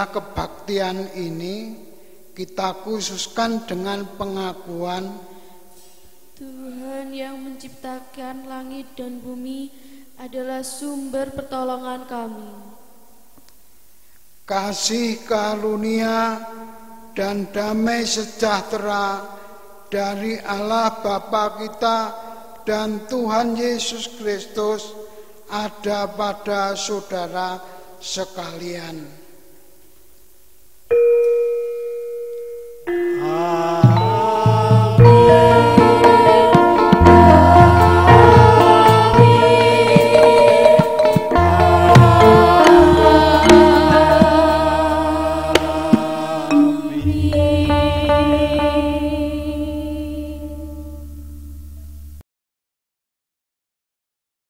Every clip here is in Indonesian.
acara kebaktian ini kita khususkan dengan pengakuan Tuhan yang menciptakan langit dan bumi adalah sumber pertolongan kami. Kasih karunia dan damai sejahtera dari Allah Bapa kita dan Tuhan Yesus Kristus ada pada saudara sekalian.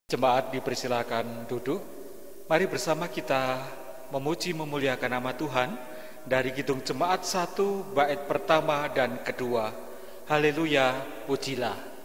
Jemaat dipersilakan duduk. Mari bersama kita memuji memuliakan nama Tuhan dari Kidung Jemaat 1 bait pertama dan kedua. Haleluya, pujilah.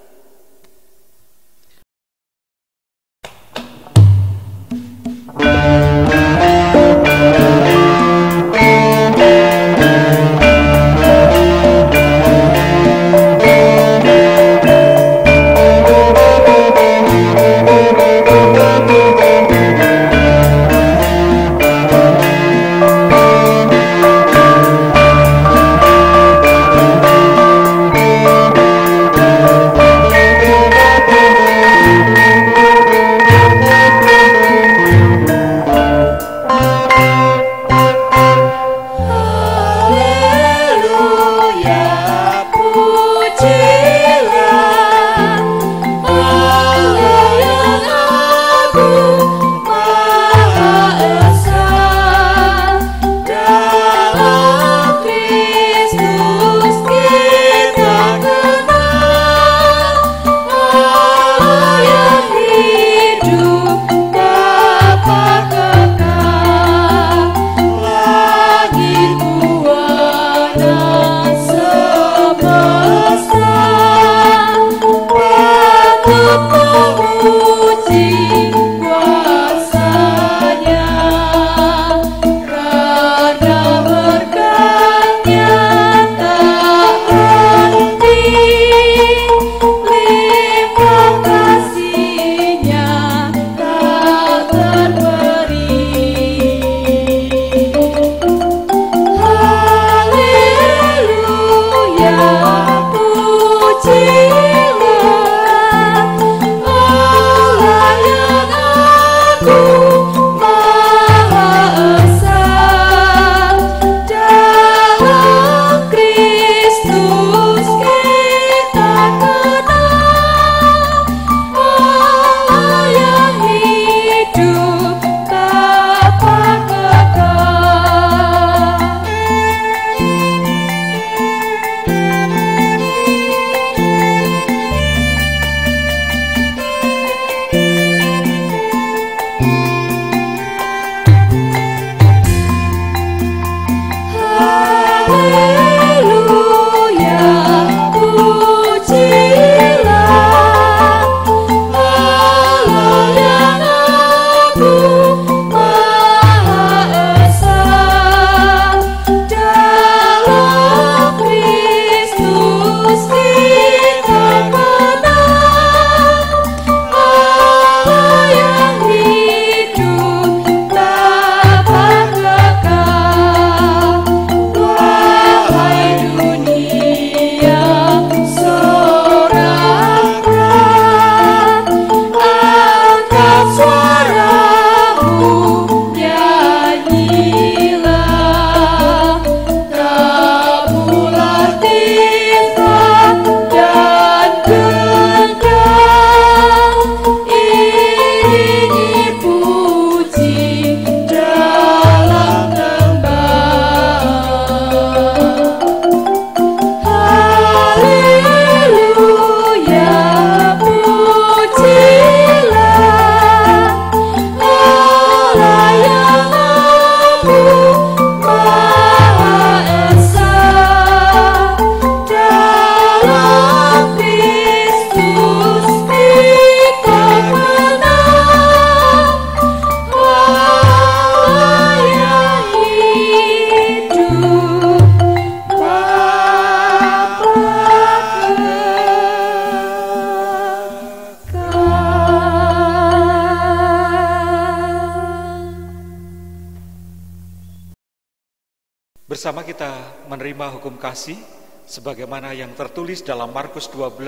bersama kita menerima hukum kasih sebagaimana yang tertulis dalam Markus 12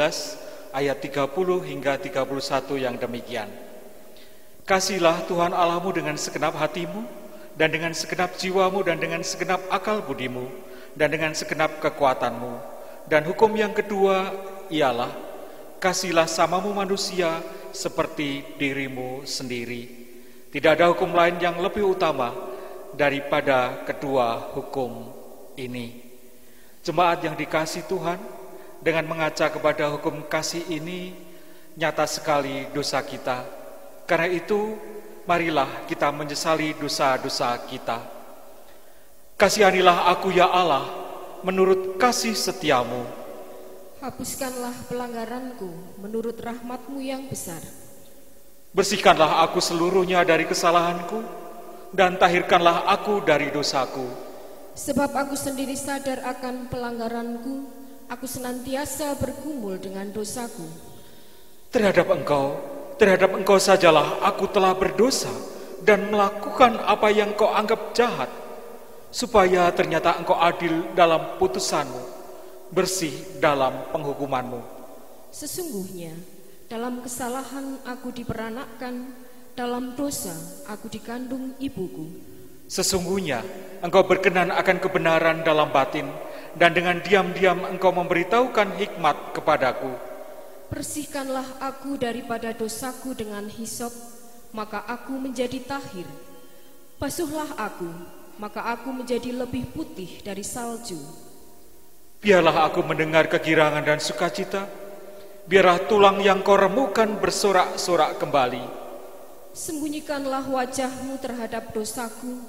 ayat 30 hingga 31 yang demikian. Kasihilah Tuhan Allahmu dengan segenap hatimu, dan dengan segenap jiwamu, dan dengan segenap akal budimu, dan dengan segenap kekuatanmu. Dan hukum yang kedua ialah, kasihilah samamu manusia seperti dirimu sendiri. Tidak ada hukum lain yang lebih utama daripada kedua hukum ini. Jemaat yang dikasihi Tuhan, dengan mengaca kepada hukum kasih ini, nyata sekali dosa kita. Karena itu, marilah kita menyesali dosa-dosa kita. Kasihanilah aku ya Allah, menurut kasih setiamu. Hapuskanlah pelanggaranku menurut rahmat-Mu yang besar. Bersihkanlah aku seluruhnya dari kesalahanku, dan tahirkanlah aku dari dosaku. Sebab aku sendiri sadar akan pelanggaranku, aku senantiasa bergumul dengan dosaku. Terhadap engkau sajalah aku telah berdosa dan melakukan apa yang kau anggap jahat, supaya ternyata engkau adil dalam putusanmu, bersih dalam penghukumanmu. Sesungguhnya dalam kesalahan aku diperanakkan, dalam dosa aku dikandung ibuku. Sesungguhnya engkau berkenan akan kebenaran dalam batin, dan dengan diam-diam engkau memberitahukan hikmat kepadaku. Bersihkanlah aku daripada dosaku dengan hisop, maka aku menjadi tahir. Basuhlah aku, maka aku menjadi lebih putih dari salju. Biarlah aku mendengar kegirangan dan sukacita, biarlah tulang yang kau remukan bersorak-sorak kembali. Sembunyikanlah wajah-Mu terhadap dosaku,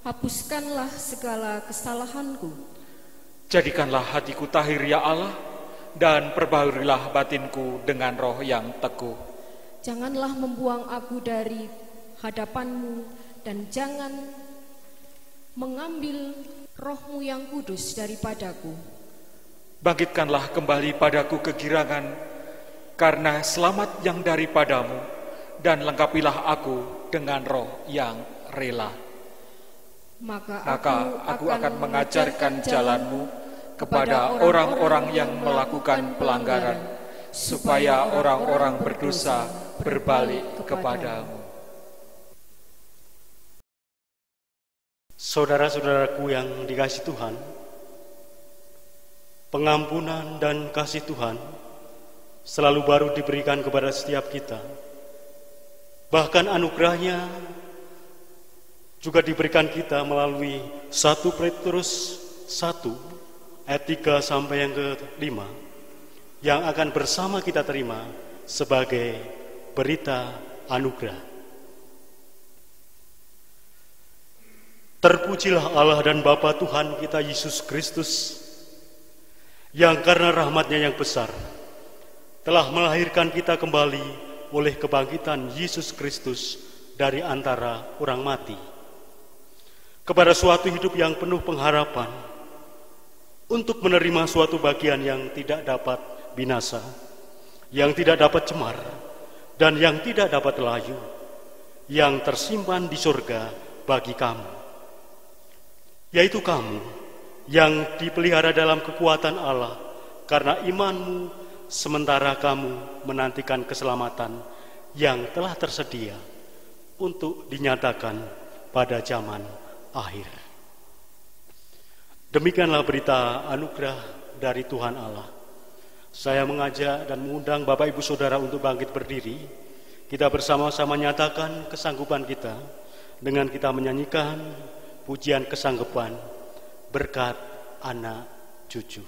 hapuskanlah segala kesalahanku. Jadikanlah hatiku tahir ya Allah, dan perbaharunilah batinku dengan roh yang teguh. Janganlah membuang aku dari hadapan-Mu, dan jangan mengambil roh-Mu yang kudus daripadaku. Bangkitkanlah kembali padaku kegirangan karena selamat yang daripadamu, dan lengkapilah aku dengan roh yang rela. Maka aku akan mengajarkan jalan-Mu kepada orang-orang yang melakukan pelanggaran, supaya orang-orang berdosa berbalik kepadamu. Saudara-saudaraku yang dikasihi Tuhan, pengampunan dan kasih Tuhan selalu baru diberikan kepada setiap kita. Bahkan anugerahnya juga diberikan kita melalui 1 Petrus 1 ayat 3 sampai yang ke-5 yang akan bersama kita terima sebagai berita anugerah. Terpujilah Allah dan Bapa Tuhan kita Yesus Kristus, yang karena rahmat-Nya yang besar telah melahirkan kita kembali oleh kebangkitan Yesus Kristus dari antara orang mati kepada suatu hidup yang penuh pengharapan, untuk menerima suatu bagian yang tidak dapat binasa, yang tidak dapat cemar, dan yang tidak dapat layu, yang tersimpan di surga bagi kamu, yaitu kamu yang dipelihara dalam kekuatan Allah karena imanmu, sementara kamu menantikan keselamatan yang telah tersedia untuk dinyatakan pada zaman akhir. Demikianlah berita anugerah dari Tuhan Allah. Saya mengajak dan mengundang Bapak Ibu Saudara untuk bangkit berdiri. Kita bersama-sama nyatakan kesanggupan kita dengan kita menyanyikan pujian kesanggupan berkat anak cucu.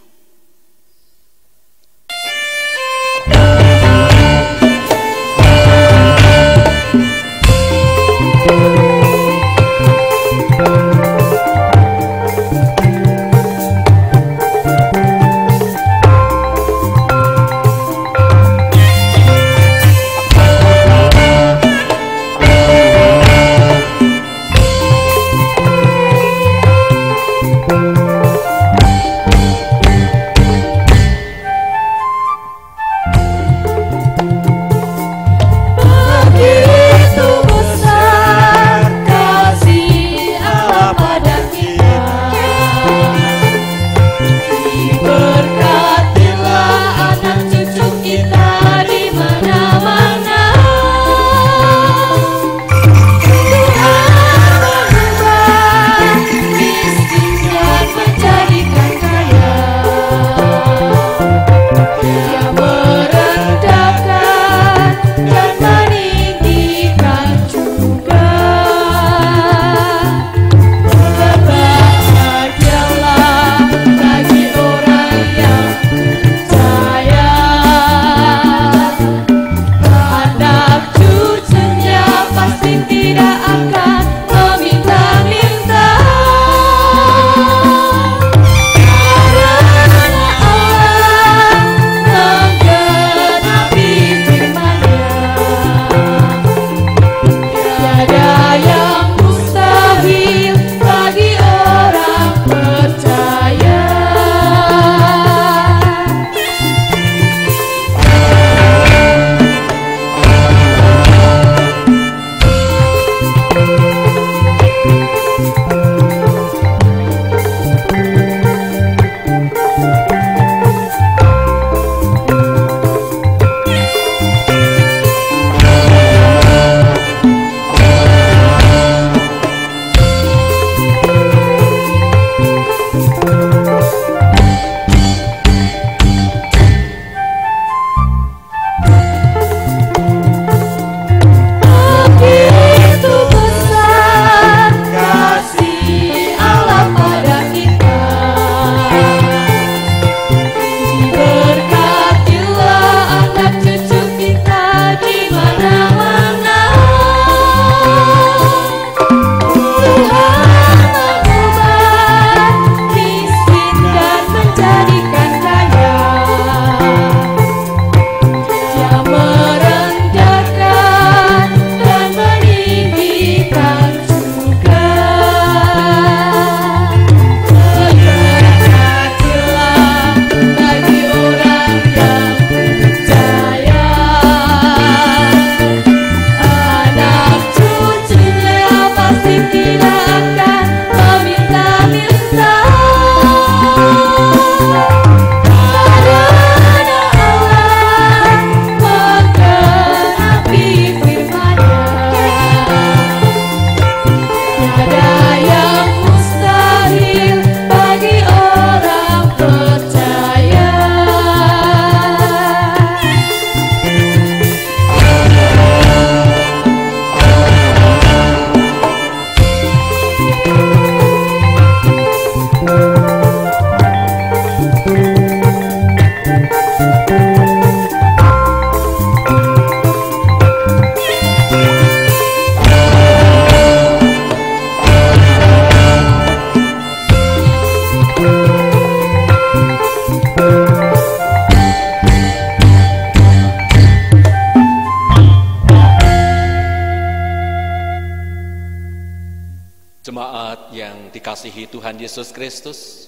dikasihi Tuhan Yesus Kristus,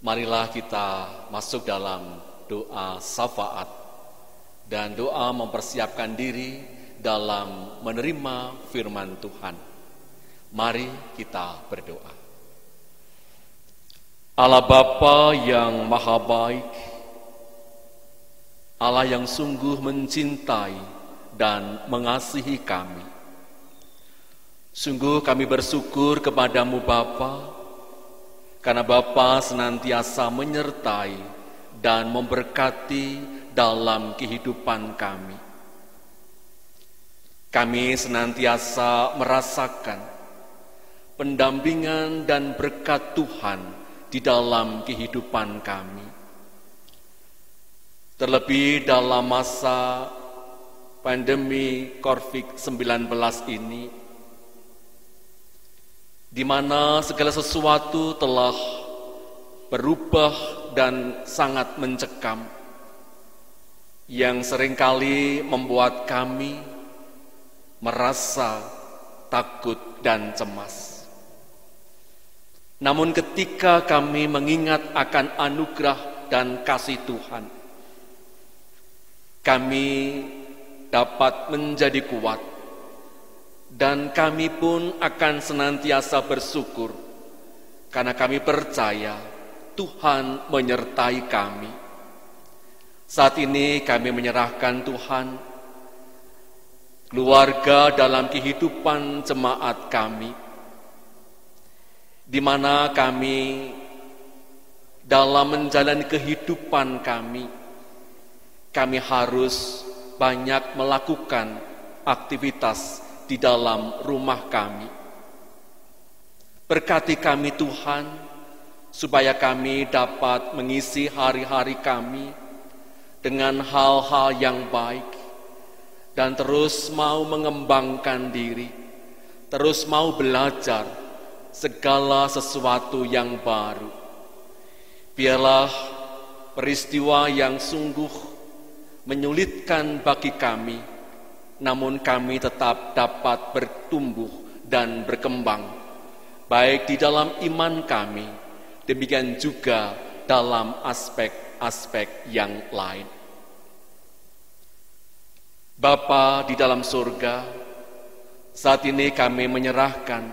marilah kita masuk dalam doa syafaat dan doa mempersiapkan diri dalam menerima firman Tuhan. Mari kita berdoa. Allah Bapa yang Maha Baik, Allah yang sungguh mencintai dan mengasihi kami. Sungguh kami bersyukur kepadamu Bapa, karena Bapa senantiasa menyertai dan memberkati dalam kehidupan kami. Kami senantiasa merasakan pendampingan dan berkat Tuhan di dalam kehidupan kami. Terlebih dalam masa pandemi COVID-19 ini, di mana segala sesuatu telah berubah dan sangat mencekam, yang seringkali membuat kami merasa takut dan cemas. Namun ketika kami mengingat akan anugerah dan kasih Tuhan, kami dapat menjadi kuat, dan kami pun akan senantiasa bersyukur, karena kami percaya Tuhan menyertai kami. Saat ini kami menyerahkan Tuhan keluarga dalam kehidupan jemaat kami, di mana kami dalam menjalani kehidupan kami harus banyak melakukan aktivitas di dalam rumah kami. Berkati kami Tuhan, supaya kami dapat mengisi hari-hari kami dengan hal-hal yang baik, dan terus mau mengembangkan diri, terus mau belajar segala sesuatu yang baru. Biarlah peristiwa yang sungguh menyulitkan bagi kami, namun kami tetap dapat bertumbuh dan berkembang, baik di dalam iman kami, demikian juga dalam aspek-aspek yang lain. Bapa di dalam surga, saat ini kami menyerahkan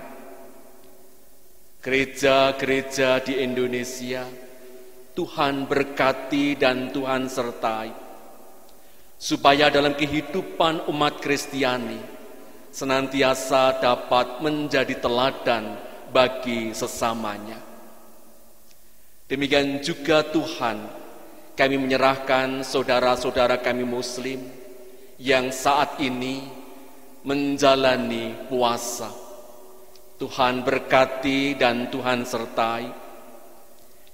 gereja-gereja di Indonesia. Tuhan berkati dan Tuhan sertai, supaya dalam kehidupan umat Kristiani senantiasa dapat menjadi teladan bagi sesamanya. Demikian juga Tuhan, kami menyerahkan saudara-saudara kami Muslim yang saat ini menjalani puasa. Tuhan berkati dan Tuhan sertai,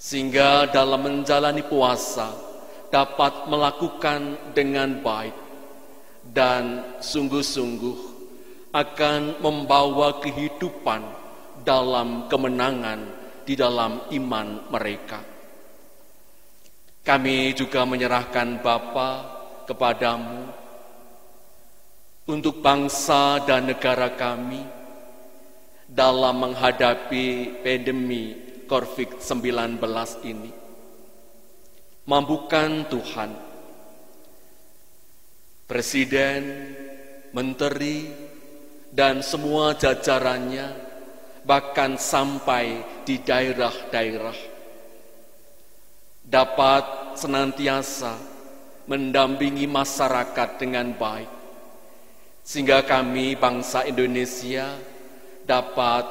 sehingga dalam menjalani puasa dapat melakukan dengan baik dan sungguh-sungguh akan membawa kehidupan dalam kemenangan di dalam iman mereka. Kami juga menyerahkan Bapa kepadamu untuk bangsa dan negara kami dalam menghadapi pandemi COVID-19 ini. Mampukan Tuhan Presiden, Menteri, dan semua jajarannya, bahkan sampai di daerah-daerah, dapat senantiasa mendampingi masyarakat dengan baik, sehingga kami bangsa Indonesia dapat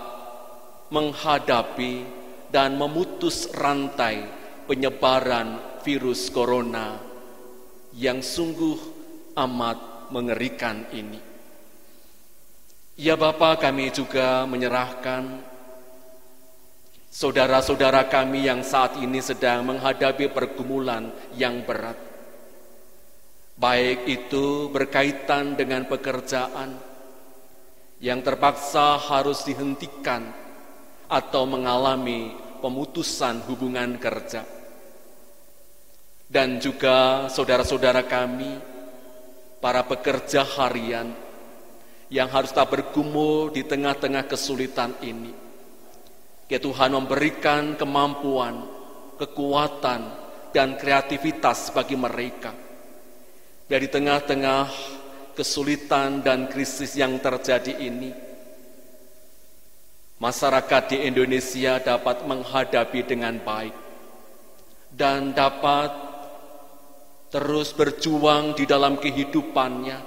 menghadapi dan memutus rantai penyebaran virus corona yang sungguh amat mengerikan ini. Ya Bapa, kami juga menyerahkan saudara-saudara kami yang saat ini sedang menghadapi pergumulan yang berat, baik itu berkaitan dengan pekerjaan yang terpaksa harus dihentikan atau mengalami pemutusan hubungan kerja, dan juga saudara-saudara kami, para pekerja harian yang harus tak bergumul di tengah-tengah kesulitan ini. Ya Tuhan, memberikan kemampuan, kekuatan, dan kreativitas bagi mereka. Biar di tengah-tengah kesulitan dan krisis yang terjadi ini, masyarakat di Indonesia dapat menghadapi dengan baik dan dapat terus berjuang di dalam kehidupannya,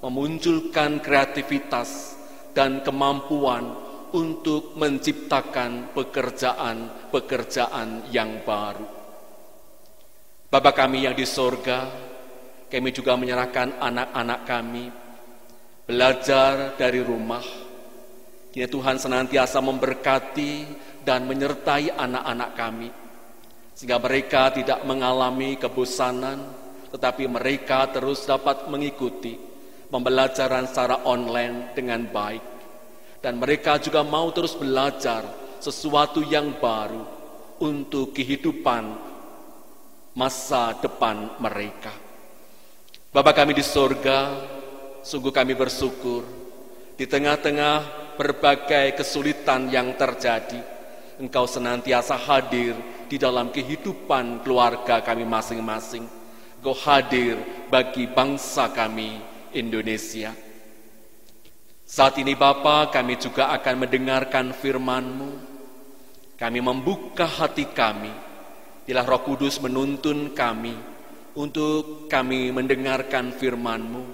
memunculkan kreativitas dan kemampuan untuk menciptakan pekerjaan-pekerjaan yang baru. Bapa kami yang di sorga, kami juga menyerahkan anak-anak kami belajar dari rumah. Ya Tuhan, senantiasa memberkati dan menyertai anak-anak kami, sehingga mereka tidak mengalami kebosanan, tetapi mereka terus dapat mengikuti pembelajaran secara online dengan baik. Dan mereka juga mau terus belajar sesuatu yang baru untuk kehidupan masa depan mereka. Bapa kami di sorga, sungguh kami bersyukur di tengah-tengah berbagai kesulitan yang terjadi, Engkau senantiasa hadir di dalam kehidupan keluarga kami masing-masing. Engkau hadir bagi bangsa kami Indonesia. Saat ini Bapa, kami juga akan mendengarkan firman-Mu. Kami membuka hati kami, bila Roh Kudus menuntun kami untuk kami mendengarkan firman-Mu,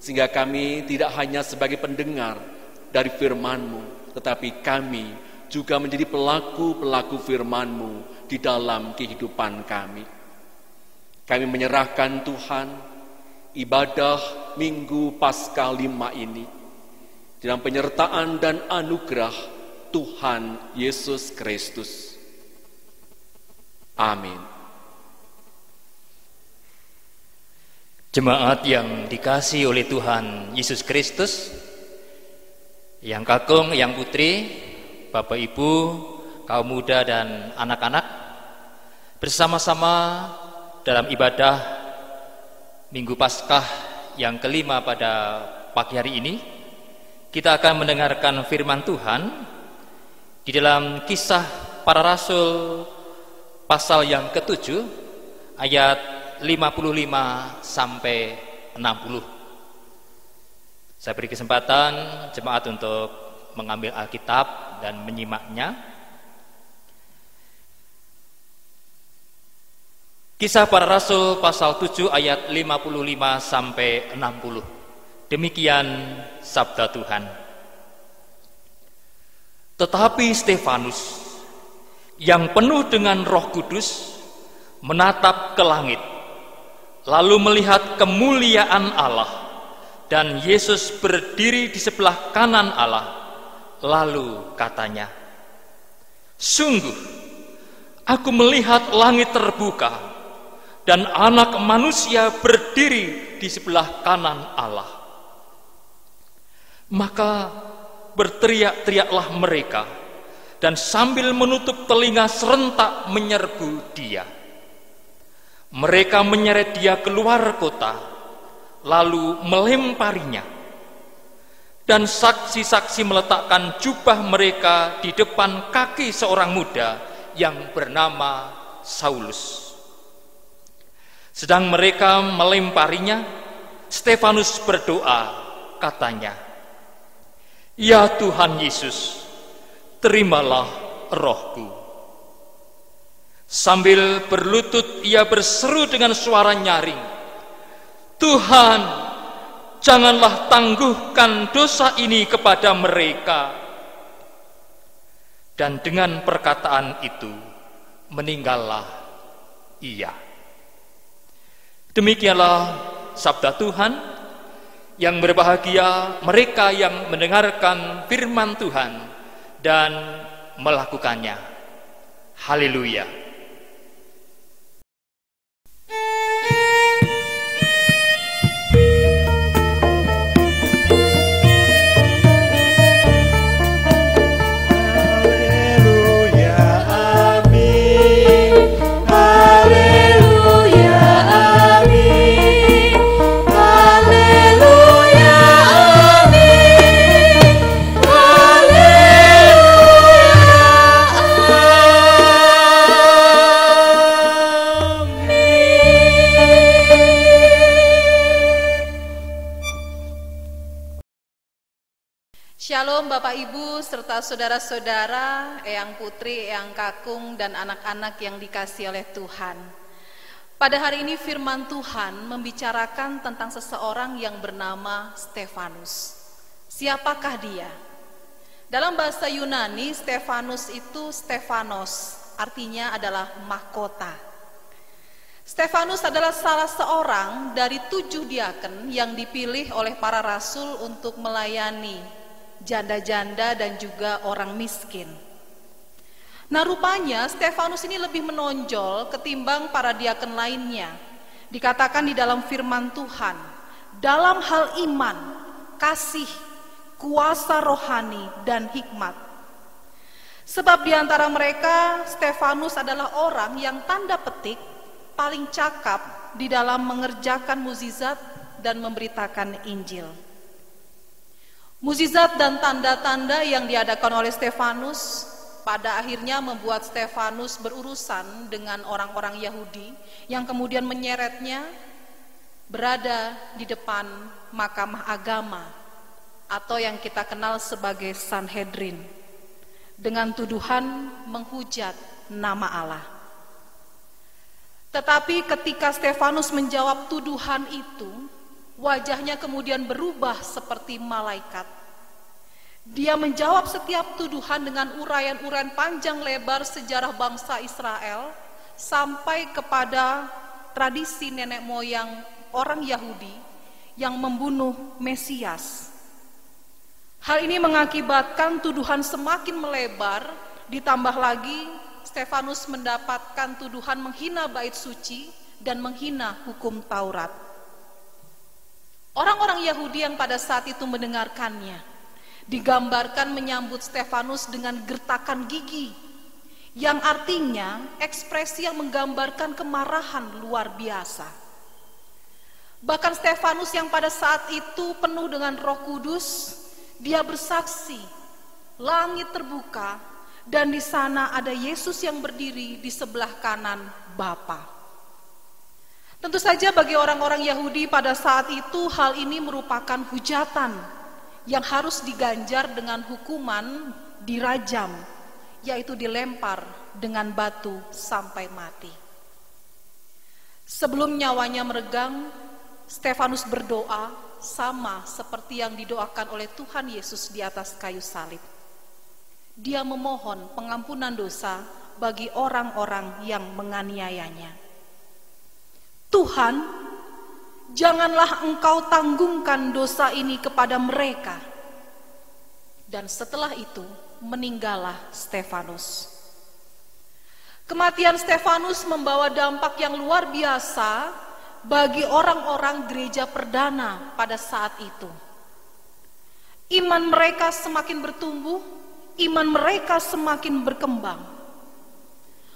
sehingga kami tidak hanya sebagai pendengar dari firman-Mu, tetapi kami juga menjadi pelaku-pelaku firman-Mu di dalam kehidupan kami. Kami menyerahkan Tuhan ibadah Minggu Paskah 5 ini dalam penyertaan dan anugerah Tuhan Yesus Kristus. Amin. Jemaat yang dikasihi oleh Tuhan Yesus Kristus, yang kakung, yang putri, Bapak Ibu, kaum muda dan anak-anak, bersama-sama dalam ibadah Minggu Paskah yang kelima pada pagi hari ini, kita akan mendengarkan firman Tuhan di dalam Kisah Para Rasul pasal yang ke-7 ayat 55 sampai 60. Saya beri kesempatan jemaat untuk mengambil Alkitab dan menyimaknya. Kisah Para Rasul pasal 7 ayat 55 sampai 60. Demikian sabda Tuhan. Tetapi Stefanus yang penuh dengan Roh Kudus menatap ke langit, lalu melihat kemuliaan Allah dan Yesus berdiri di sebelah kanan Allah. Lalu katanya, "Sungguh, aku melihat langit terbuka dan Anak Manusia berdiri di sebelah kanan Allah." Maka berteriak-teriaklah mereka dan sambil menutup telinga serentak menyerbu Dia. Mereka menyeret Dia keluar kota, lalu melemparinya. Dan saksi-saksi meletakkan jubah mereka di depan kaki seorang muda yang bernama Saulus. Sedang mereka melemparinya, Stefanus berdoa, katanya, "Ya Tuhan Yesus, terimalah rohku." Sambil berlutut ia berseru dengan suara nyaring, "Tuhan, janganlah tangguhkan dosa ini kepada mereka." Dan dengan perkataan itu meninggallah ia. Demikianlah sabda Tuhan. Yang berbahagia mereka yang mendengarkan firman Tuhan dan melakukannya. Haleluya. Haleluya, Shalom Bapak Ibu serta saudara-saudara, Eyang Putri, Eyang Kakung, dan anak-anak yang dikasihi oleh Tuhan. Pada hari ini firman Tuhan membicarakan tentang seseorang yang bernama Stefanus. Siapakah dia? Dalam bahasa Yunani, Stefanus itu Stefanos, artinya adalah mahkota. Stefanus adalah salah seorang dari 7 diaken yang dipilih oleh para rasul untuk melayani janda-janda dan juga orang miskin. Nah, rupanya Stefanus ini lebih menonjol ketimbang para diaken lainnya. Dikatakan di dalam firman Tuhan, dalam hal iman, kasih, kuasa rohani, dan hikmat. Sebab di antara mereka, Stefanus adalah orang yang tanda petik paling cakap di dalam mengerjakan mukjizat dan memberitakan Injil. Mukjizat dan tanda-tanda yang diadakan oleh Stefanus pada akhirnya membuat Stefanus berurusan dengan orang-orang Yahudi yang kemudian menyeretnya berada di depan mahkamah agama atau yang kita kenal sebagai Sanhedrin dengan tuduhan menghujat nama Allah. Tetapi ketika Stefanus menjawab tuduhan itu, wajahnya kemudian berubah seperti malaikat. Dia menjawab setiap tuduhan dengan uraian-uraian panjang lebar sejarah bangsa Israel sampai kepada tradisi nenek moyang orang Yahudi yang membunuh Mesias. Hal ini mengakibatkan tuduhan semakin melebar, ditambah lagi Stefanus mendapatkan tuduhan menghina bait suci dan menghina hukum Taurat. Orang-orang Yahudi yang pada saat itu mendengarkannya digambarkan menyambut Stefanus dengan gertakan gigi, yang artinya ekspresi yang menggambarkan kemarahan luar biasa. Bahkan Stefanus yang pada saat itu penuh dengan Roh Kudus, dia bersaksi, langit terbuka dan di sana ada Yesus yang berdiri di sebelah kanan Bapa. Tentu saja bagi orang-orang Yahudi pada saat itu hal ini merupakan hujatan yang harus diganjar dengan hukuman dirajam, yaitu dilempar dengan batu sampai mati. Sebelum nyawanya meregang, Stefanus berdoa sama seperti yang didoakan oleh Tuhan Yesus di atas kayu salib. Dia memohon pengampunan dosa bagi orang-orang yang menganiayanya. Tuhan, janganlah Engkau tanggungkan dosa ini kepada mereka. Dan setelah itu meninggallah Stefanus. Kematian Stefanus membawa dampak yang luar biasa bagi orang-orang gereja perdana pada saat itu. Iman mereka semakin bertumbuh, iman mereka semakin berkembang.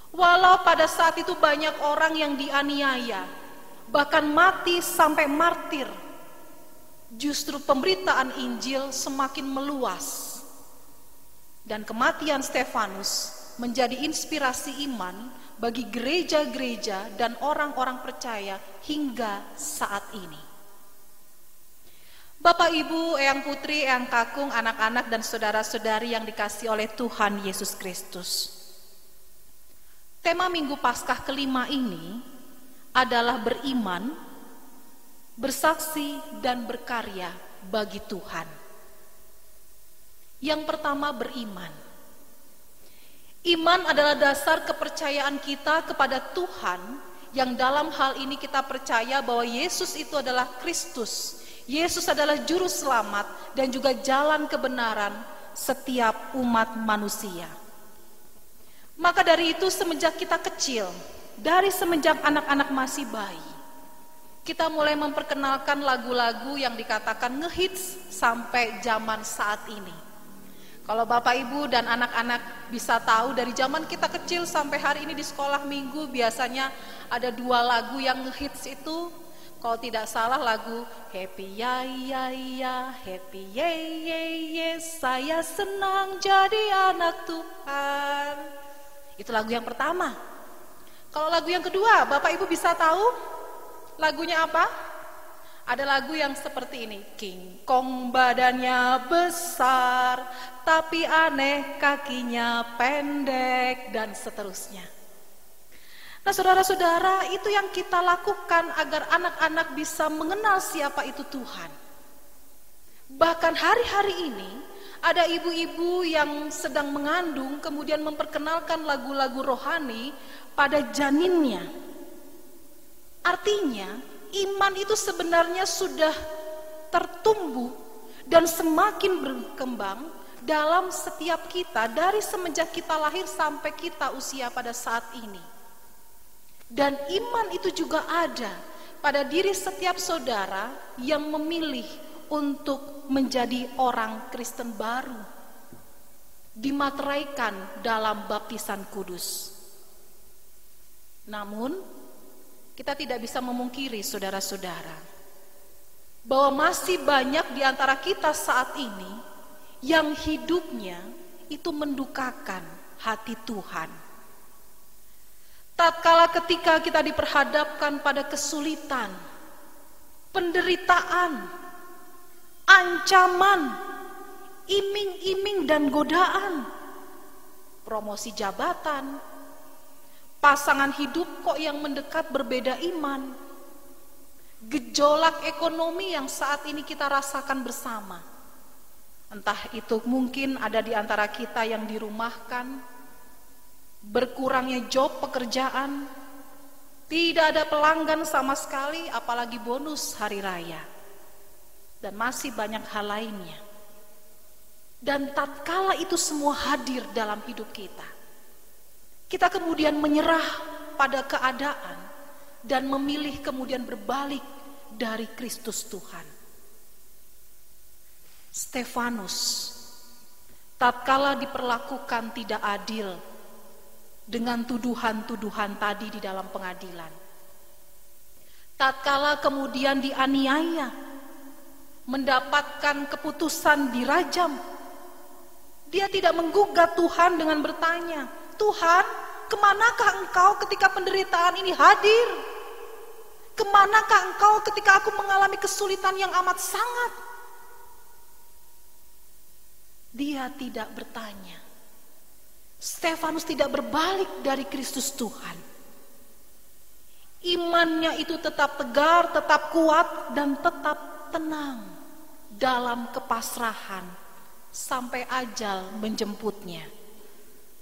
Walau pada saat itu banyak orang yang dianiaya, bahkan mati sampai martir, justru pemberitaan Injil semakin meluas. Dan kematian Stefanus menjadi inspirasi iman bagi gereja-gereja dan orang-orang percaya hingga saat ini. Bapak, Ibu, Eyang Putri, Eyang Kakung, anak-anak dan saudara-saudari yang dikasihi oleh Tuhan Yesus Kristus. Tema Minggu Paskah kelima ini adalah beriman, bersaksi, dan berkarya bagi Tuhan. Yang pertama, beriman. Iman adalah dasar kepercayaan kita kepada Tuhan, yang dalam hal ini kita percaya bahwa Yesus itu adalah Kristus. Yesus adalah juru selamat dan juga jalan kebenaran setiap umat manusia. Maka dari itu semenjak kita kecil, dari semenjak anak-anak masih bayi, kita mulai memperkenalkan lagu-lagu yang dikatakan ngehits sampai zaman saat ini. Kalau Bapak Ibu dan anak-anak bisa tahu, dari zaman kita kecil sampai hari ini di sekolah minggu biasanya ada 2 lagu yang ngehits itu. Kalau tidak salah lagu Happy ya ya ya, Happy ye ye ye, saya senang jadi anak Tuhan. Itu lagu yang pertama. Kalau lagu yang kedua, Bapak Ibu bisa tahu lagunya apa? Ada lagu yang seperti ini, King Kong badannya besar, tapi aneh kakinya pendek, dan seterusnya. Nah saudara-saudara, itu yang kita lakukan agar anak-anak bisa mengenal siapa itu Tuhan. Bahkan hari-hari ini, ada ibu-ibu yang sedang mengandung, kemudian memperkenalkan lagu-lagu rohani pada janinnya. Artinya, iman itu sebenarnya sudah tertumbuh dan semakin berkembang dalam setiap kita dari semenjak kita lahir sampai kita usia pada saat ini. Dan iman itu juga ada pada diri setiap saudara yang memilih untuk menjadi orang Kristen baru, dimateraikan dalam baptisan kudus. Namun kita tidak bisa memungkiri saudara-saudara bahwa masih banyak di antara kita saat ini yang hidupnya itu mendukakan hati Tuhan. Tatkala ketika kita diperhadapkan pada kesulitan, penderitaan, ancaman, iming-iming dan godaan, promosi jabatan, pasangan hidup kok yang mendekat berbeda iman, gejolak ekonomi yang saat ini kita rasakan bersama. Entah itu mungkin ada di antara kita yang dirumahkan, berkurangnya job pekerjaan, tidak ada pelanggan sama sekali, apalagi bonus hari raya, dan masih banyak hal lainnya. Dan tatkala itu semua hadir dalam hidup kita, kita kemudian menyerah pada keadaan dan memilih kemudian berbalik dari Kristus Tuhan. Stefanus tatkala diperlakukan tidak adil dengan tuduhan-tuduhan tadi di dalam pengadilan, tatkala kemudian dianiaya, mendapatkan keputusan dirajam, dia tidak menggugat Tuhan dengan bertanya, Tuhan, kemanakah engkau ketika penderitaan ini hadir? Kemanakah engkau ketika aku mengalami kesulitan yang amat sangat? Dia tidak bertanya. Stefanus tidak berbalik dari Kristus Tuhan. Imannya itu tetap tegar, tetap kuat, dan tetap tenang dalam kepasrahan sampai ajal menjemputnya.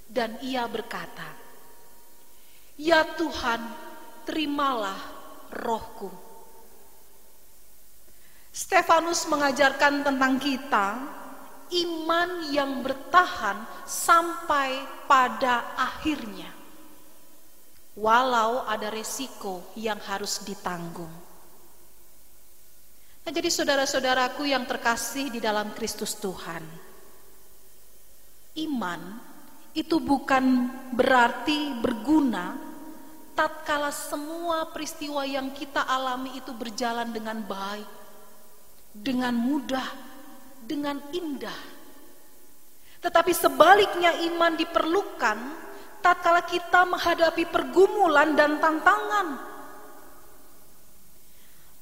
Dan ia berkata, ya Tuhan, terimalah rohku. Stefanus mengajarkan tentang kita iman yang bertahan sampai pada akhirnya, walau ada resiko yang harus ditanggung. Nah, jadi saudara-saudaraku yang terkasih di dalam Kristus Tuhan, iman itu bukan berarti berguna tatkala semua peristiwa yang kita alami itu berjalan dengan baik, dengan mudah, dengan indah. Tetapi sebaliknya iman diperlukan tatkala kita menghadapi pergumulan dan tantangan.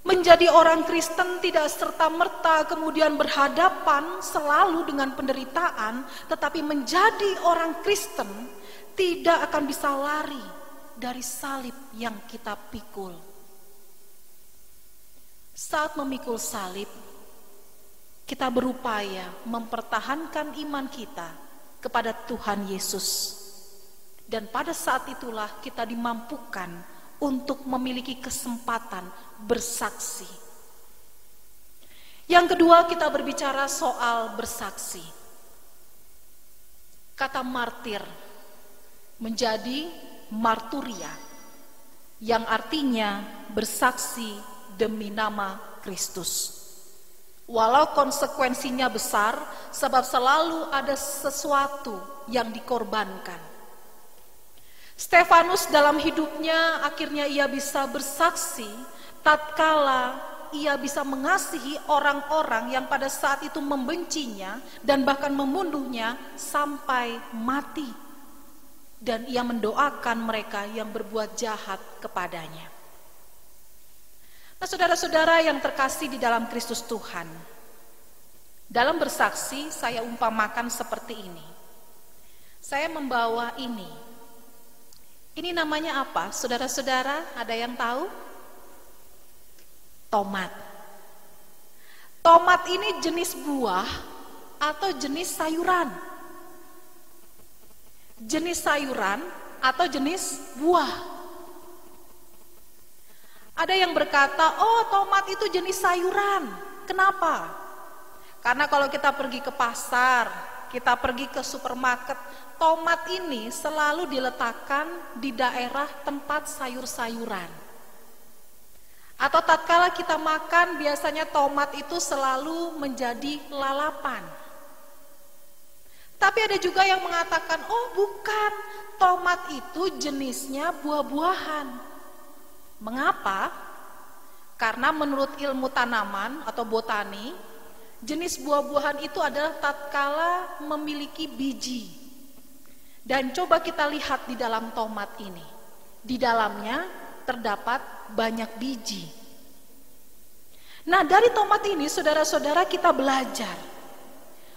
Menjadi orang Kristen tidak serta-merta kemudian berhadapan selalu dengan penderitaan, tetapi menjadi orang Kristen tidak akan bisa lari dari salib yang kita pikul. Saat memikul salib, kita berupaya mempertahankan iman kita kepada Tuhan Yesus. Dan pada saat itulah kita dimampukan untuk memiliki kesempatan bersaksi. Yang kedua, kita berbicara soal bersaksi. Kata martir menjadi marturia, yang artinya bersaksi demi nama Kristus. Walau konsekuensinya besar, sebab selalu ada sesuatu yang dikorbankan. Stefanus dalam hidupnya akhirnya ia bisa bersaksi tatkala ia bisa mengasihi orang-orang yang pada saat itu membencinya dan bahkan membunuhnya sampai mati. Dan ia mendoakan mereka yang berbuat jahat kepadanya. Nah, saudara-saudara yang terkasih di dalam Kristus Tuhan, dalam bersaksi saya umpamakan seperti ini. Saya membawa ini. Ini namanya apa? Saudara-saudara, ada yang tahu? Tomat. Tomat ini jenis buah atau jenis sayuran? Jenis sayuran atau jenis buah? Ada yang berkata, oh tomat itu jenis sayuran. Kenapa? Karena kalau kita pergi ke pasar, kita pergi ke supermarket, tomat ini selalu diletakkan di daerah tempat sayur-sayuran. Atau tatkala kita makan, biasanya tomat itu selalu menjadi lalapan. Tapi ada juga yang mengatakan, oh bukan, tomat itu jenisnya buah-buahan. Mengapa? Karena menurut ilmu tanaman atau botani, jenis buah-buahan itu adalah tatkala memiliki biji. Dan coba kita lihat di dalam tomat ini. Di dalamnya terdapat banyak biji. Nah, dari tomat ini saudara-saudara kita belajar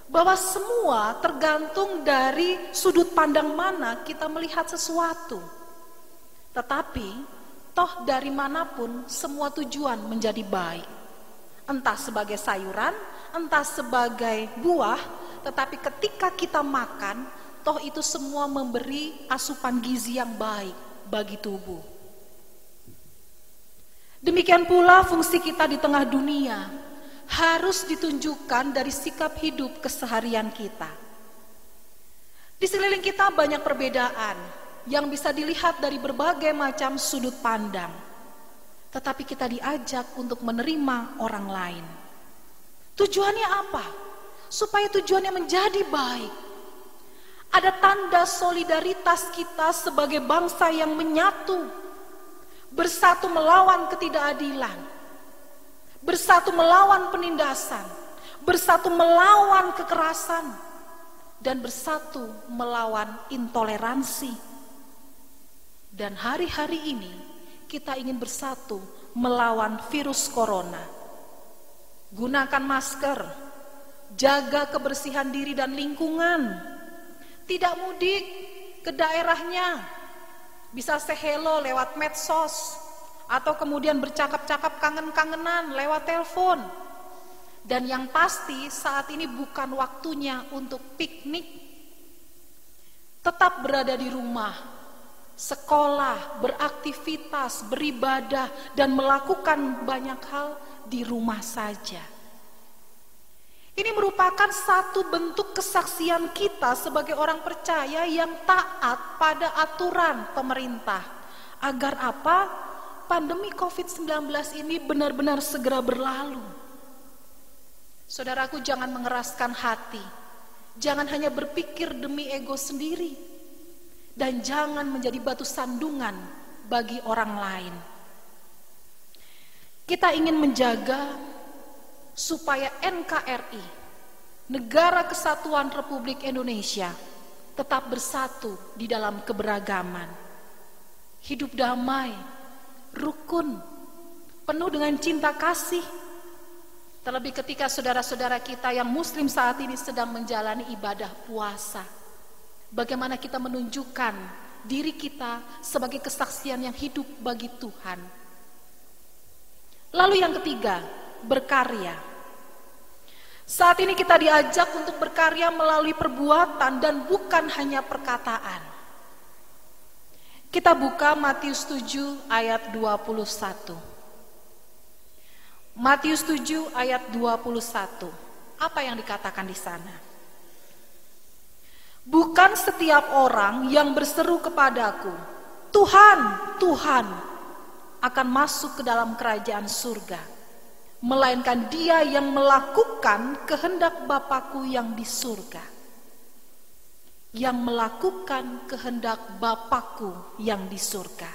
bahwa semua tergantung dari sudut pandang mana kita melihat sesuatu. Tetapi toh dari manapun semua tujuan menjadi baik. Entah sebagai sayuran, entah sebagai buah, tetapi ketika kita makan, toh itu semua memberi asupan gizi yang baik bagi tubuh. Demikian pula fungsi kita di tengah dunia harus ditunjukkan dari sikap hidup keseharian kita. Di sekeliling kita banyak perbedaan yang bisa dilihat dari berbagai macam sudut pandang. Tetapi kita diajak untuk menerima orang lain. Tujuannya apa? Supaya tujuannya menjadi baik. Ada tanda solidaritas kita sebagai bangsa yang menyatu, bersatu melawan ketidakadilan, bersatu melawan penindasan, bersatu melawan kekerasan, dan bersatu melawan intoleransi. Dan hari-hari ini kita ingin bersatu melawan virus corona. Gunakan masker, jaga kebersihan diri dan lingkungan. Tidak mudik ke daerahnya, bisa say hello lewat medsos, atau kemudian bercakap-cakap kangen-kangenan lewat telepon. Dan yang pasti saat ini bukan waktunya untuk piknik. Tetap berada di rumah, sekolah, beraktivitas, beribadah, dan melakukan banyak hal di rumah saja. Ini merupakan satu bentuk kesaksian kita sebagai orang percaya yang taat pada aturan pemerintah. Agar apa? Pandemi COVID-19 ini benar-benar segera berlalu. Saudaraku, jangan mengeraskan hati. Jangan hanya berpikir demi ego sendiri. Dan jangan menjadi batu sandungan bagi orang lain. Kita ingin menjaga supaya NKRI, Negara Kesatuan Republik Indonesia, tetap bersatu di dalam keberagaman. Hidup damai, rukun, penuh dengan cinta kasih. Terlebih ketika saudara-saudara kita yang muslim saat ini sedang menjalani ibadah puasa. Bagaimana kita menunjukkan diri kita sebagai kesaksian yang hidup bagi Tuhan. Lalu yang ketiga, berkarya. Saat ini kita diajak untuk berkarya melalui perbuatan dan bukan hanya perkataan. Kita buka Matius 7 ayat 21. Matius 7 ayat 21. Apa yang dikatakan di sana? Bukan setiap orang yang berseru kepadaku, Tuhan, Tuhan, akan masuk ke dalam kerajaan surga, melainkan dia yang melakukan kehendak Bapa-Ku yang di surga. Yang melakukan kehendak Bapa-Ku yang di surga.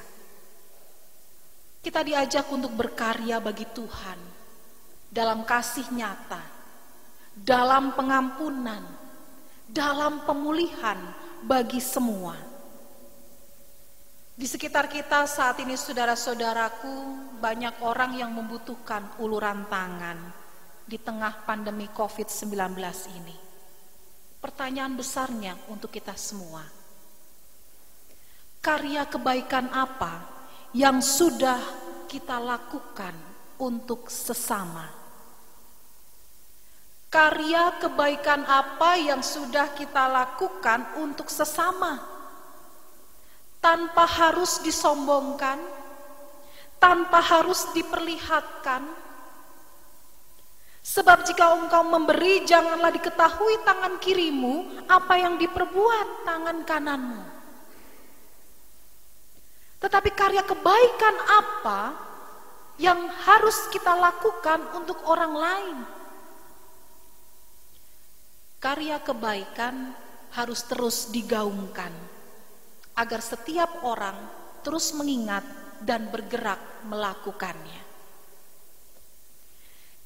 Kita diajak untuk berkarya bagi Tuhan, dalam kasih nyata, dalam pengampunan, dalam pemulihan bagi semua. Di sekitar kita saat ini saudara-saudaraku banyak orang yang membutuhkan uluran tangan di tengah pandemi COVID-19 ini. Pertanyaan besarnya untuk kita semua, karya kebaikan apa yang sudah kita lakukan untuk sesama? Karya kebaikan apa yang sudah kita lakukan untuk sesama? Tanpa harus disombongkan, tanpa harus diperlihatkan. Sebab jika engkau memberi, janganlah diketahui tangan kirimu apa yang diperbuat tangan kananmu. Tetapi karya kebaikan apa yang harus kita lakukan untuk orang lain? Karya kebaikan harus terus digaungkan agar setiap orang terus mengingat dan bergerak melakukannya.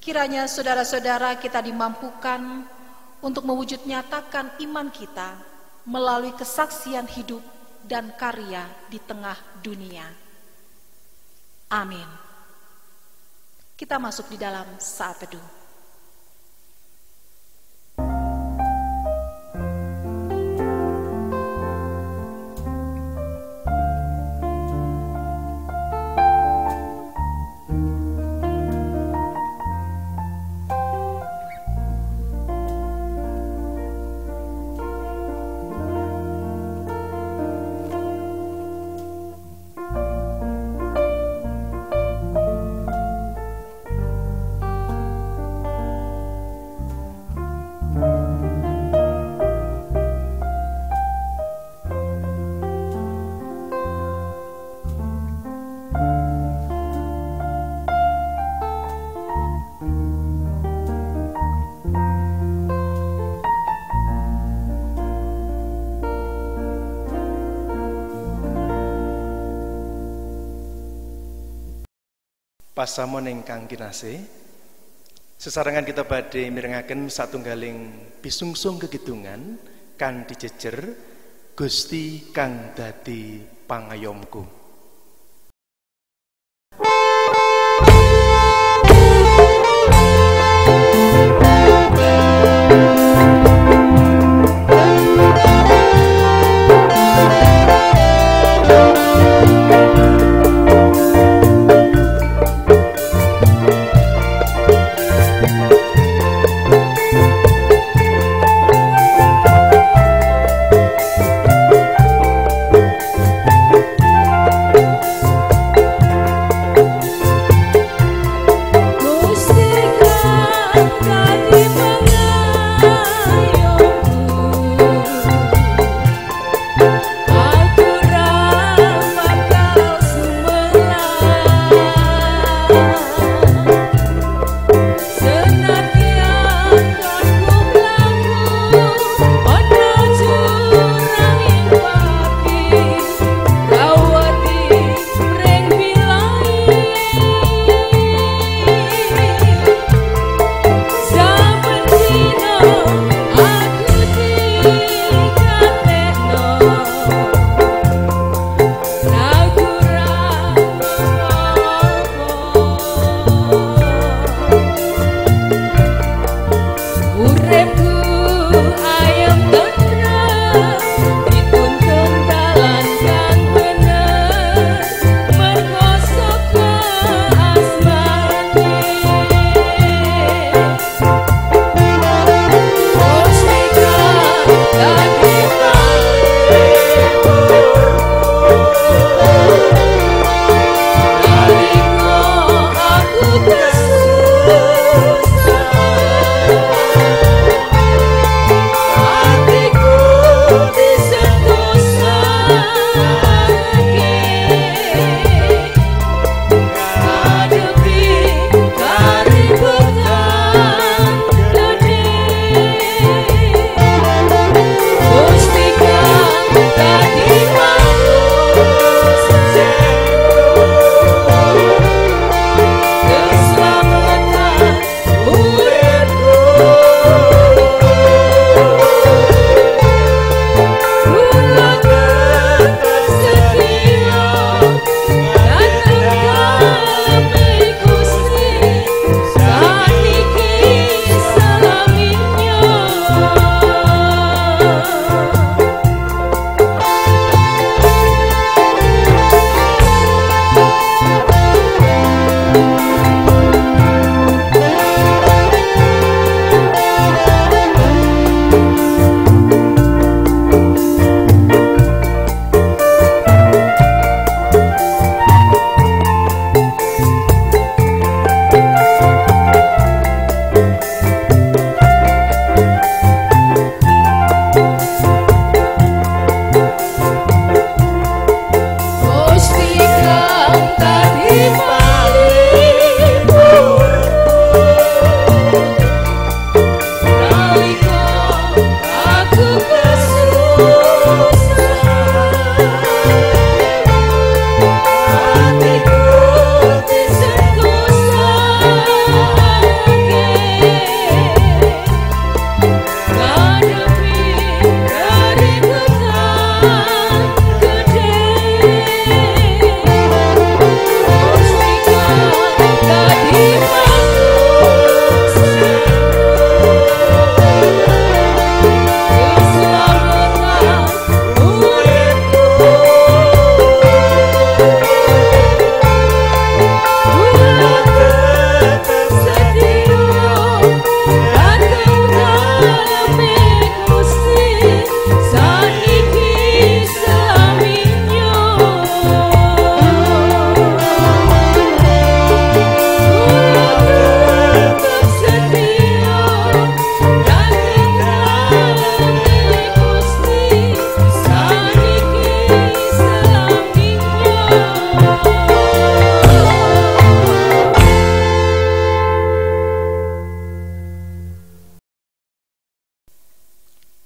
Kiranya saudara-saudara kita dimampukan untuk mewujud nyatakan iman kita melalui kesaksian hidup dan karya di tengah dunia. Amin. Kita masuk di dalam saat teduh. Pasamun ingkang kinasih, sesarengan kita badhe mirengaken satunggaling pisungsung kekidungan kang dijejer Gusti kang dadi pangayomku.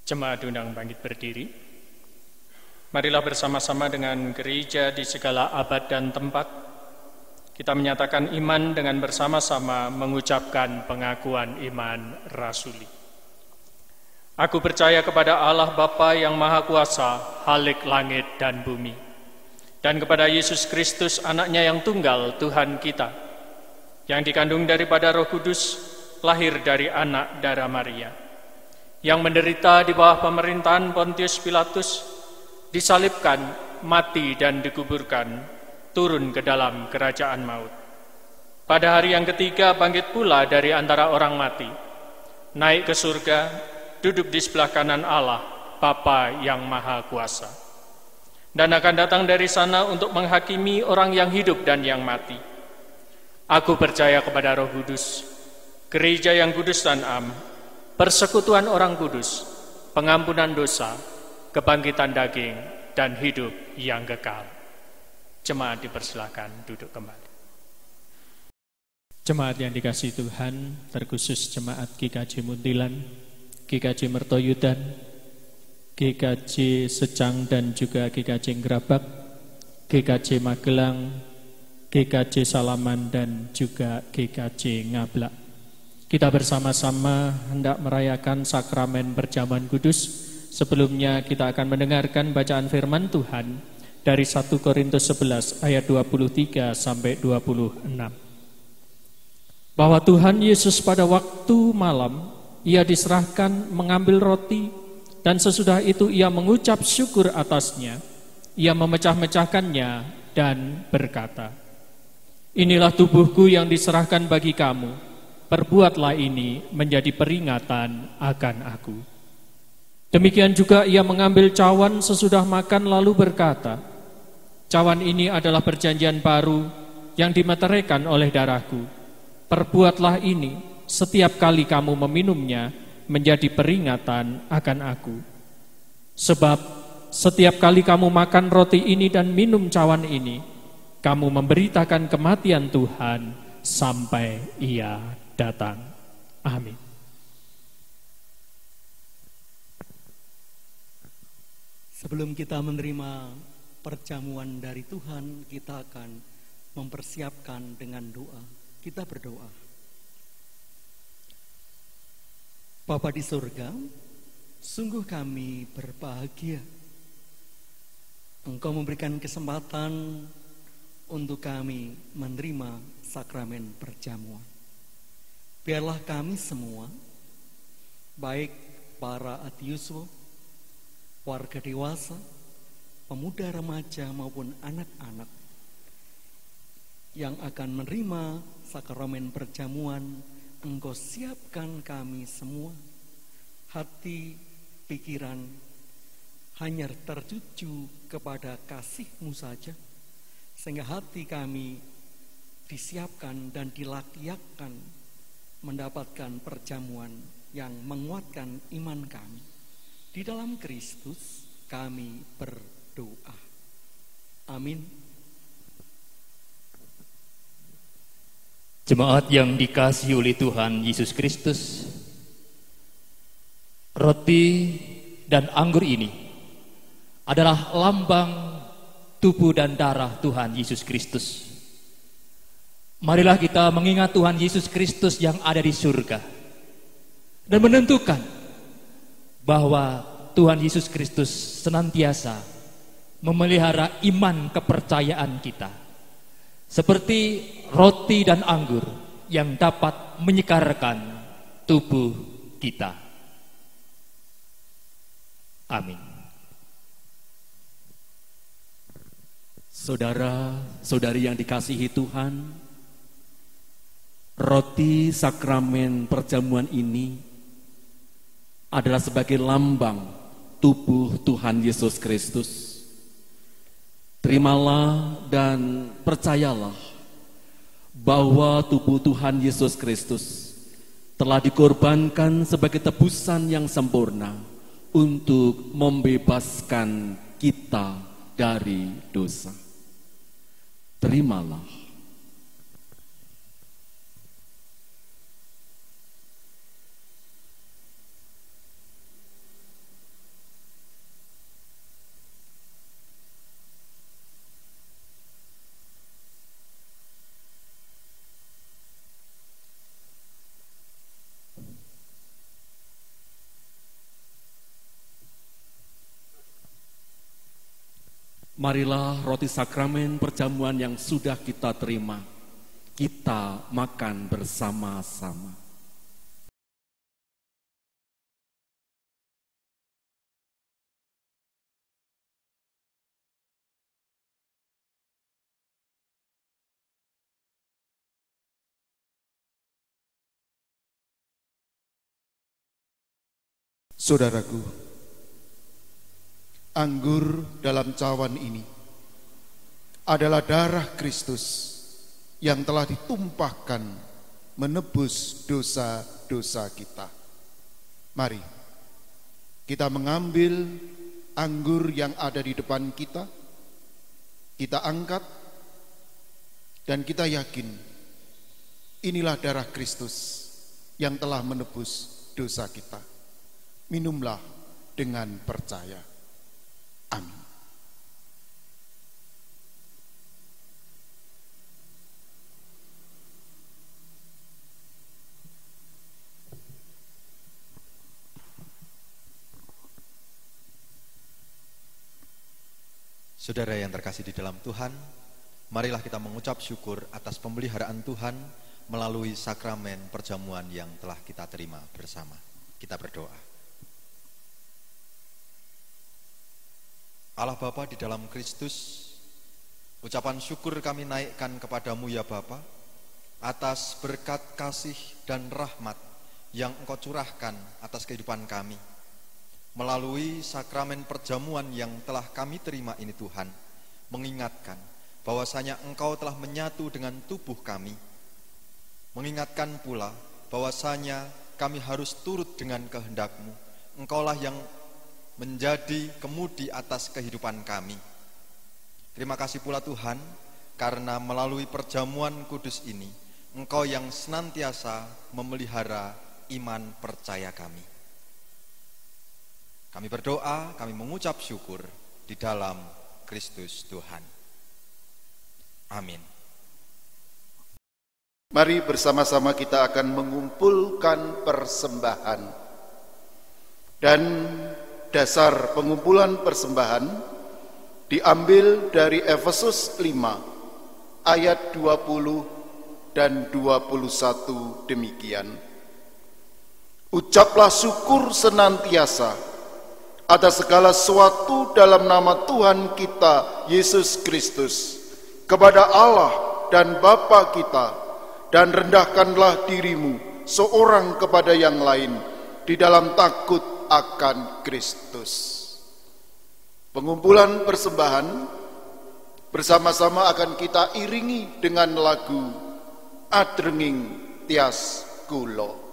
Jemaat diundang bangkit berdiri. Marilah bersama-sama dengan gereja di segala abad dan tempat, kita menyatakan iman dengan bersama-sama mengucapkan pengakuan iman rasuli. Aku percaya kepada Allah Bapa yang Maha Kuasa, Khalik langit dan bumi, dan kepada Yesus Kristus, anaknya yang tunggal, Tuhan kita, yang dikandung daripada Roh Kudus, lahir dari anak darah Maria, yang menderita di bawah pemerintahan Pontius Pilatus, disalibkan, mati dan dikuburkan, turun ke dalam kerajaan maut. Pada hari yang ketiga bangkit pula dari antara orang mati, naik ke surga, duduk di sebelah kanan Allah, Bapa yang Maha Kuasa, dan akan datang dari sana untuk menghakimi orang yang hidup dan yang mati. Aku percaya kepada Roh Kudus, gereja yang kudus dan am, persekutuan orang kudus, pengampunan dosa, kebangkitan daging, dan hidup yang kekal. Jemaat dipersilakan duduk kembali. Jemaat yang dikasihi Tuhan, terkhusus jemaat GKJ Muntilan, GKJ Mertoyudan, GKJ Secang dan juga GKJ Ngerabak, GKJ Magelang, GKJ Salaman dan juga GKJ Ngablak. Kita bersama-sama hendak merayakan sakramen perjamuan kudus. Sebelumnya kita akan mendengarkan bacaan firman Tuhan dari 1 Korintus 11 ayat 23 sampai 26. Bahwa Tuhan Yesus pada waktu malam Ia diserahkan mengambil roti, dan sesudah itu Ia mengucap syukur atasnya. Ia memecah-mecahkannya dan berkata, "Inilah tubuhku yang diserahkan bagi kamu. Perbuatlah ini menjadi peringatan akan aku." Demikian juga Ia mengambil cawan sesudah makan lalu berkata, "Cawan ini adalah perjanjian baru yang dimeteraikan oleh darahku. Perbuatlah ini setiap kali kamu meminumnya menjadi peringatan akan aku. Sebab setiap kali kamu makan roti ini dan minum cawan ini, kamu memberitakan kematian Tuhan sampai Ia datang." Amin. Sebelum kita menerima perjamuan dari Tuhan, kita akan mempersiapkan dengan doa. Kita berdoa. Bapa di surga, sungguh kami berbahagia Engkau memberikan kesempatan untuk kami menerima sakramen perjamuan. Biarlah kami semua, baik para adiuswa, warga dewasa, pemuda remaja maupun anak-anak yang akan menerima sakramen perjamuan, Engkau siapkan kami semua, hati, pikiran, hanya tertuju kepada kasih-Mu saja, sehingga hati kami disiapkan dan dilakyakkan mendapatkan perjamuan yang menguatkan iman kami. Di dalam Kristus kami berdoa. Amin. Jemaat yang dikasihi oleh Tuhan Yesus Kristus, roti dan anggur ini adalah lambang tubuh dan darah Tuhan Yesus Kristus. Marilah kita mengingat Tuhan Yesus Kristus yang ada di surga dan menentukan bahwa Tuhan Yesus Kristus senantiasa memelihara iman kepercayaan kita, seperti roti dan anggur yang dapat menyegarkan tubuh kita. Amin. Saudara-saudari yang dikasihi Tuhan, roti sakramen perjamuan ini adalah sebagai lambang tubuh Tuhan Yesus Kristus. Terimalah dan percayalah bahwa tubuh Tuhan Yesus Kristus telah dikorbankan sebagai tebusan yang sempurna untuk membebaskan kita dari dosa. Terimalah. Marilah roti sakramen perjamuan yang sudah kita terima, kita makan bersama-sama. Saudaraku, anggur dalam cawan ini adalah darah Kristus yang telah ditumpahkan menebus dosa-dosa kita. Mari kita mengambil anggur yang ada di depan kita, kita angkat, dan kita yakin inilah darah Kristus yang telah menebus dosa kita. Minumlah dengan percaya. Amin. Saudara yang terkasih di dalam Tuhan, marilah kita mengucap syukur atas pemeliharaan Tuhan melalui sakramen perjamuan yang telah kita terima bersama. Kita berdoa. Allah Bapa di dalam Kristus, ucapan syukur kami naikkan kepadamu ya Bapa, atas berkat kasih dan rahmat yang Engkau curahkan atas kehidupan kami. Melalui sakramen perjamuan yang telah kami terima ini Tuhan, mengingatkan bahwasanya Engkau telah menyatu dengan tubuh kami. Mengingatkan pula bahwasanya kami harus turut dengan kehendak-Mu. Engkaulah yang menjadi kemudi atas kehidupan kami. Terima kasih pula Tuhan, karena melalui perjamuan kudus ini, Engkau yang senantiasa memelihara iman percaya kami. Kami berdoa, kami mengucap syukur di dalam Kristus Tuhan. Amin. Mari bersama-sama kita akan mengumpulkan persembahan. Dan dasar pengumpulan persembahan diambil dari Efesus 5 ayat 20 dan 21 demikian. Ucaplah syukur senantiasa atas segala sesuatu dalam nama Tuhan kita Yesus Kristus kepada Allah dan Bapa kita, dan rendahkanlah dirimu seorang kepada yang lain di dalam takut akan Kristus. Pengumpulan persembahan bersama-sama akan kita iringi dengan lagu Adrenging Tias Kulo.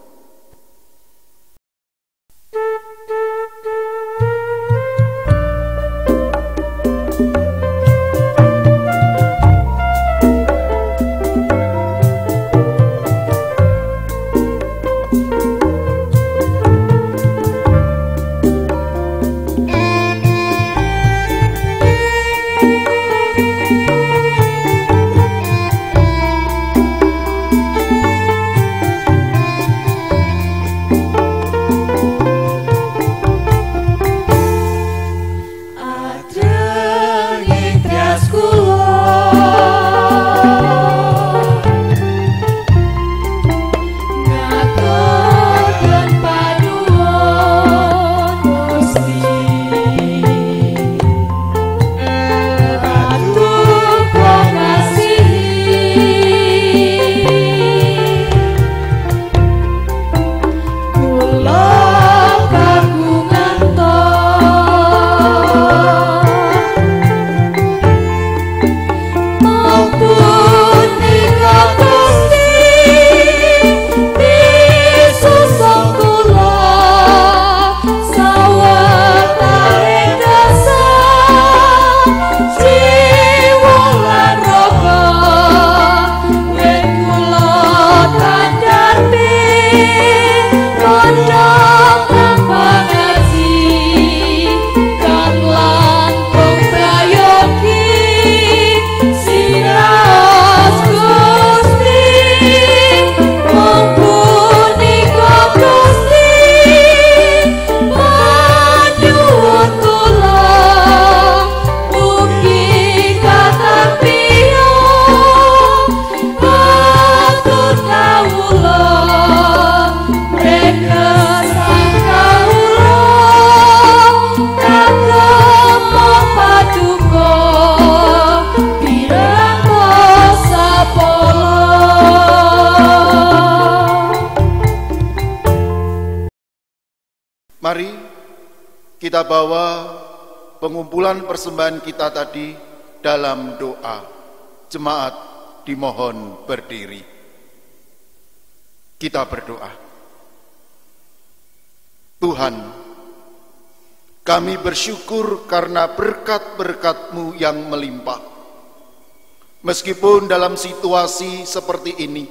Mari kita bawa pengumpulan persembahan kita tadi dalam doa. Jemaat dimohon berdiri. Kita berdoa. Tuhan, kami bersyukur karena berkat-berkat-Mu yang melimpah. Meskipun dalam situasi seperti ini,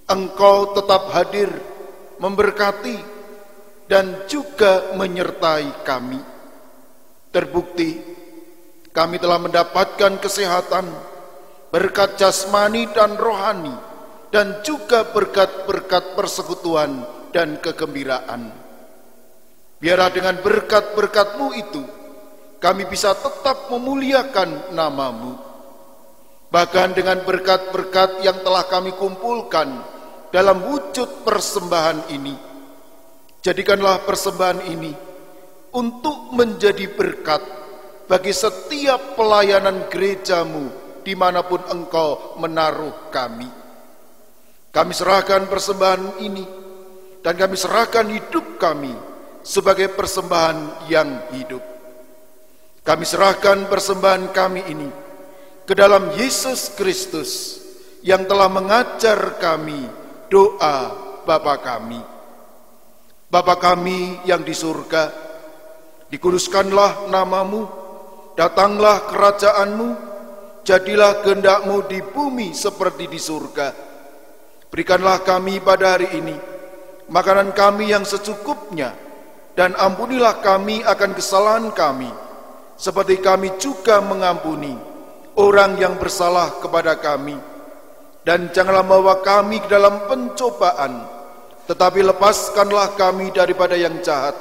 Engkau tetap hadir, memberkati, dan juga menyertai kami. Terbukti, kami telah mendapatkan kesehatan, berkat jasmani dan rohani, dan juga berkat-berkat persekutuan dan kegembiraan. Biarlah dengan berkat-berkat-Mu itu, kami bisa tetap memuliakan nama-Mu. Bahkan dengan berkat-berkat yang telah kami kumpulkan dalam wujud persembahan ini, jadikanlah persembahan ini untuk menjadi berkat bagi setiap pelayanan gereja-Mu dimanapun Engkau menaruh kami. Kami serahkan persembahan ini dan kami serahkan hidup kami sebagai persembahan yang hidup. Kami serahkan persembahan kami ini ke dalam Yesus Kristus yang telah mengajar kami doa Bapa kami. Bapa kami yang di surga, dikuduskanlah nama-Mu, datanglah kerajaan-Mu, jadilah kehendak-Mu di bumi seperti di surga. Berikanlah kami pada hari ini makanan kami yang secukupnya, dan ampunilah kami akan kesalahan kami, seperti kami juga mengampuni orang yang bersalah kepada kami. Dan janganlah membawa kami ke dalam pencobaan, tetapi lepaskanlah kami daripada yang jahat.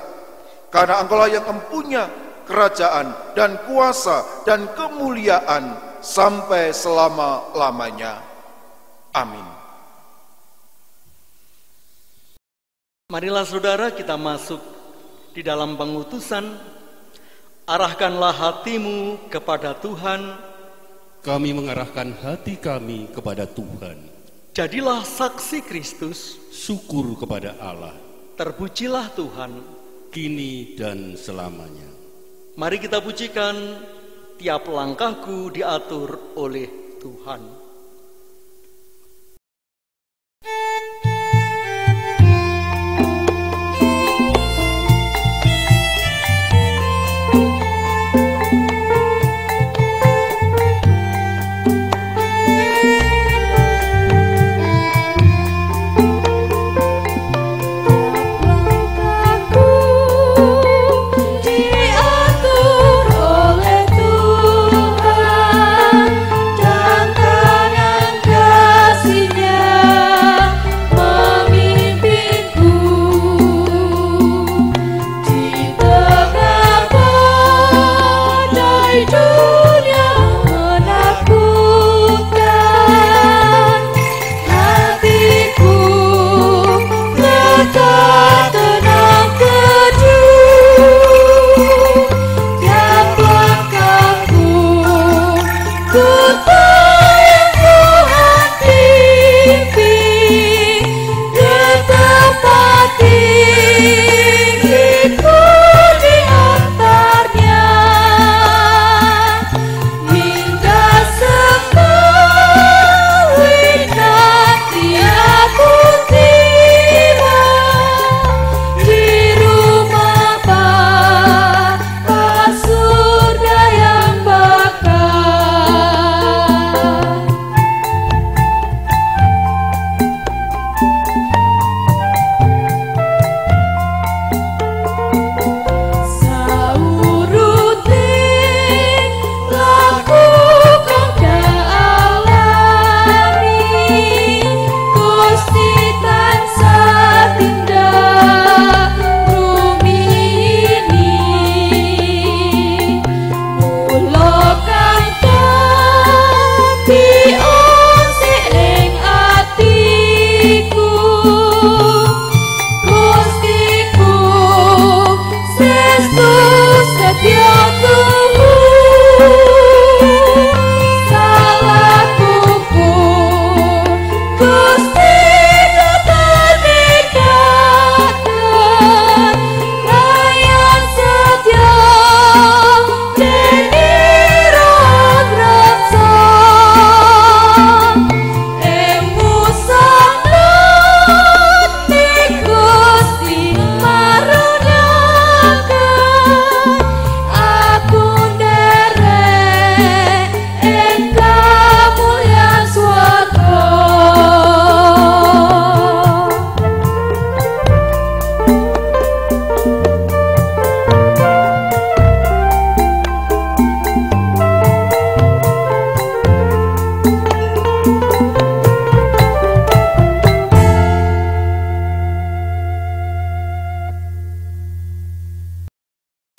Karena Engkau-lah yang mempunyai kerajaan dan kuasa dan kemuliaan sampai selama-lamanya. Amin. Marilah saudara kita masuk di dalam pengutusan. Arahkanlah hatimu kepada Tuhan. Kami mengarahkan hati kami kepada Tuhan. Jadilah saksi Kristus. Syukur kepada Allah. Terpujilah Tuhan kini dan selamanya. Mari kita pujikan, tiap langkahku diatur oleh Tuhan. Diatur oleh Tuhan dan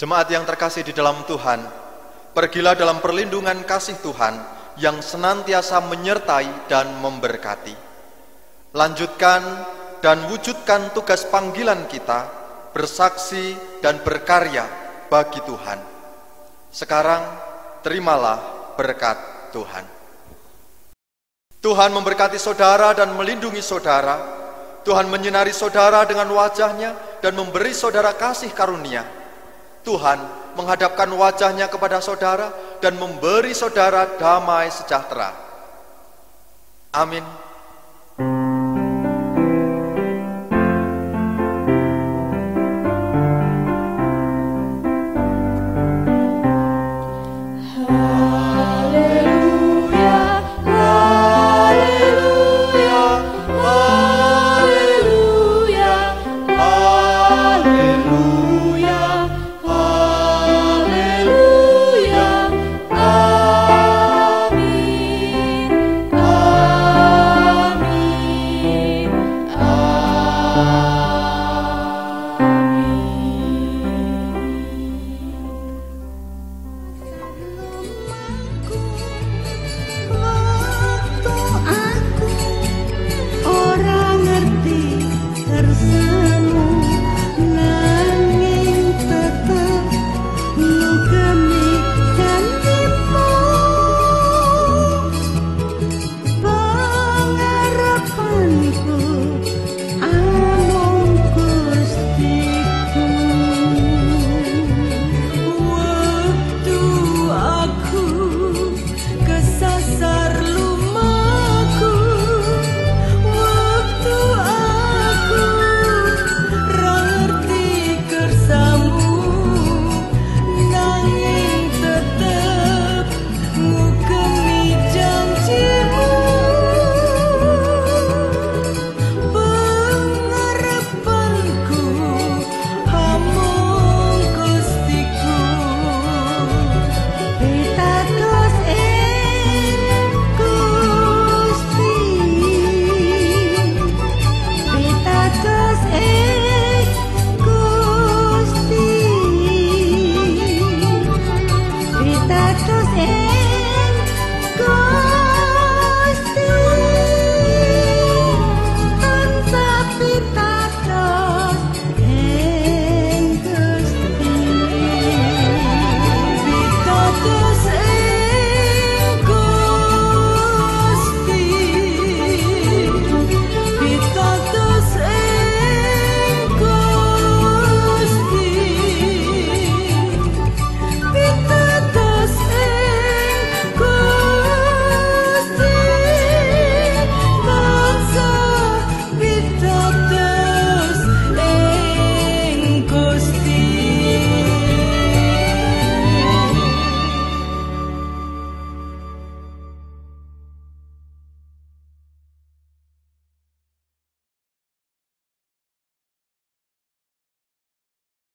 Jemaat yang terkasih di dalam Tuhan, pergilah dalam perlindungan kasih Tuhan yang senantiasa menyertai dan memberkati. Lanjutkan dan wujudkan tugas panggilan kita, bersaksi dan berkarya bagi Tuhan. Sekarang, terimalah berkat Tuhan. Tuhan memberkati saudara dan melindungi saudara. Tuhan menyinari saudara dengan wajah-Nya dan memberi saudara kasih karunia. Tuhan menghadapkan wajah-Nya kepada saudara dan memberi saudara damai sejahtera. Amin.